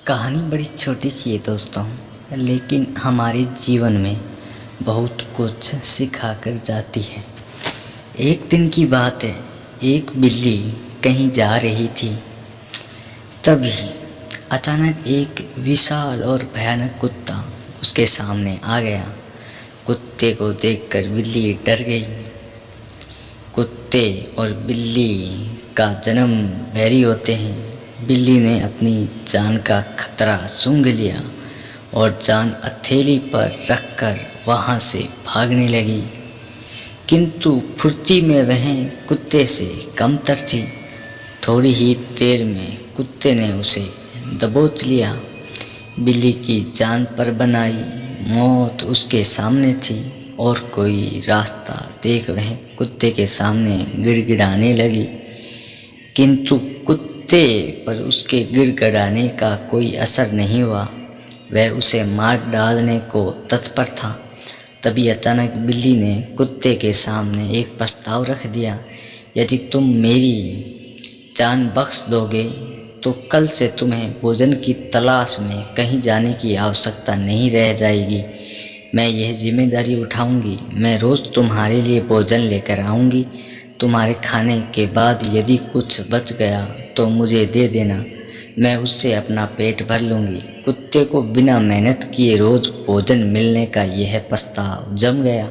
कहानी बड़ी छोटी सी है दोस्तों, लेकिन हमारे जीवन में बहुत कुछ सिखा कर जाती है। एक दिन की बात है, एक बिल्ली कहीं जा रही थी। तभी अचानक एक विशाल और भयानक कुत्ता उसके सामने आ गया। कुत्ते को देखकर बिल्ली डर गई। कुत्ते और बिल्ली का जन्म बैरी होते हैं। बिल्ली ने अपनी जान का खतरा सूंघ लिया और जान हथेली पर रखकर वहाँ से भागने लगी, किंतु फुर्ती में वह कुत्ते से कमतर थी। थोड़ी ही देर में कुत्ते ने उसे दबोच लिया। बिल्ली की जान पर बनाई मौत उसके सामने थी और कोई रास्ता देख वह कुत्ते के सामने गिड़गिड़ाने लगी, किंतु कुत्ते पर उसके गिड़गिड़ाने का कोई असर नहीं हुआ। वह उसे मार डालने को तत्पर था। तभी अचानक बिल्ली ने कुत्ते के सामने एक प्रस्ताव रख दिया। यदि तुम मेरी जान बख्श दोगे तो कल से तुम्हें भोजन की तलाश में कहीं जाने की आवश्यकता नहीं रह जाएगी। मैं यह जिम्मेदारी उठाऊंगी। मैं रोज़ तुम्हारे लिए भोजन लेकर आऊंगी। तुम्हारे खाने के बाद यदि कुछ बच गया तो मुझे दे देना, मैं उससे अपना पेट भर लूँगी। कुत्ते को बिना मेहनत किए रोज़ भोजन मिलने का यह प्रस्ताव जम गया।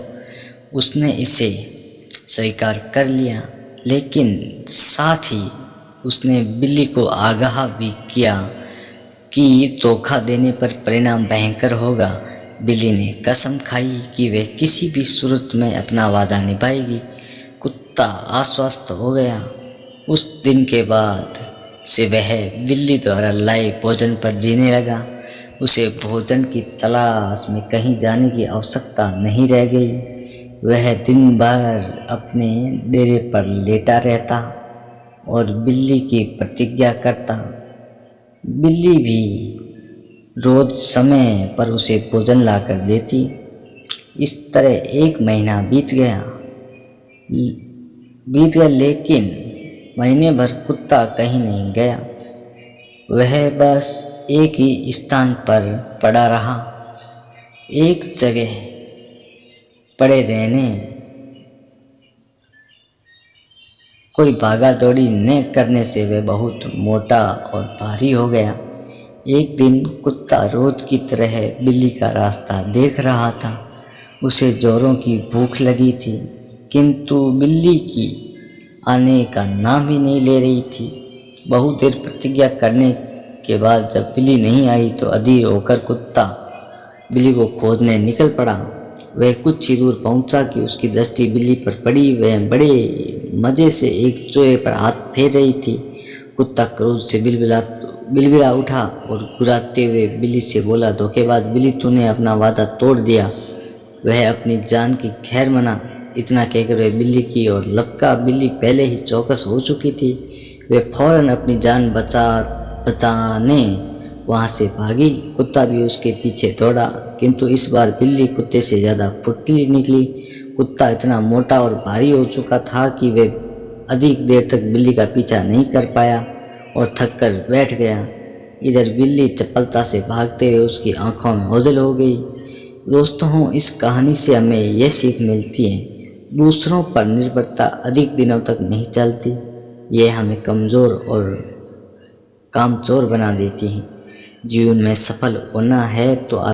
उसने इसे स्वीकार कर लिया, लेकिन साथ ही उसने बिल्ली को आगाह भी किया कि धोखा देने पर परिणाम भयंकर होगा। बिल्ली ने कसम खाई कि वह किसी भी सूरत में अपना वादा निभाएगी। कुत्ता आश्वस्त हो गया। उस दिन के बाद से वह बिल्ली द्वारा लाए भोजन पर जीने लगा। उसे भोजन की तलाश में कहीं जाने की आवश्यकता नहीं रह गई। वह दिन भर अपने डेरे पर लेटा रहता और बिल्ली की प्रतिज्ञा करता। बिल्ली भी रोज समय पर उसे भोजन लाकर देती। इस तरह एक महीना बीत गया, लेकिन महीने भर कुत्ता कहीं नहीं गया। वह बस एक ही स्थान पर पड़ा रहा। एक जगह पड़े रहने कोई भागा दौड़ी न करने से वह बहुत मोटा और भारी हो गया। एक दिन कुत्ता रोज की तरह बिल्ली का रास्ता देख रहा था। उसे जोरों की भूख लगी थी, किंतु बिल्ली की आने का नाम ही नहीं ले रही थी। बहुत देर प्रतिज्ञा करने के बाद जब बिल्ली नहीं आई तो अधीर होकर कुत्ता बिल्ली को खोजने निकल पड़ा। वह कुछ ही दूर पहुंचा कि उसकी दृष्टि बिल्ली पर पड़ी। वह बड़े मज़े से एक चूहे पर हाथ फेर रही थी। कुत्ता क्रोध से बिलबिला उठा और गुर्राते हुए बिल्ली से बोला, धोखेबाज बिल्ली, तूने अपना वादा तोड़ दिया। वह अपनी जान की खैर मना। इतना कहकर वह बिल्ली की ओर लपका। बिल्ली पहले ही चौकस हो चुकी थी। वह फौरन अपनी जान बचाने वहाँ से भागी। कुत्ता भी उसके पीछे दौड़ा, किंतु इस बार बिल्ली कुत्ते से ज़्यादा फुर्तीली निकली। कुत्ता इतना मोटा और भारी हो चुका था कि वह अधिक देर तक बिल्ली का पीछा नहीं कर पाया और थक कर बैठ गया। इधर बिल्ली चपलता से भागते हुए उसकी आंखों में ओझल हो गई। दोस्तों, इस कहानी से हमें यह सीख मिलती है, दूसरों पर निर्भरता अधिक दिनों तक नहीं चलती। यह हमें कमज़ोर और कामचोर बना देती है। जीवन में सफल होना है तो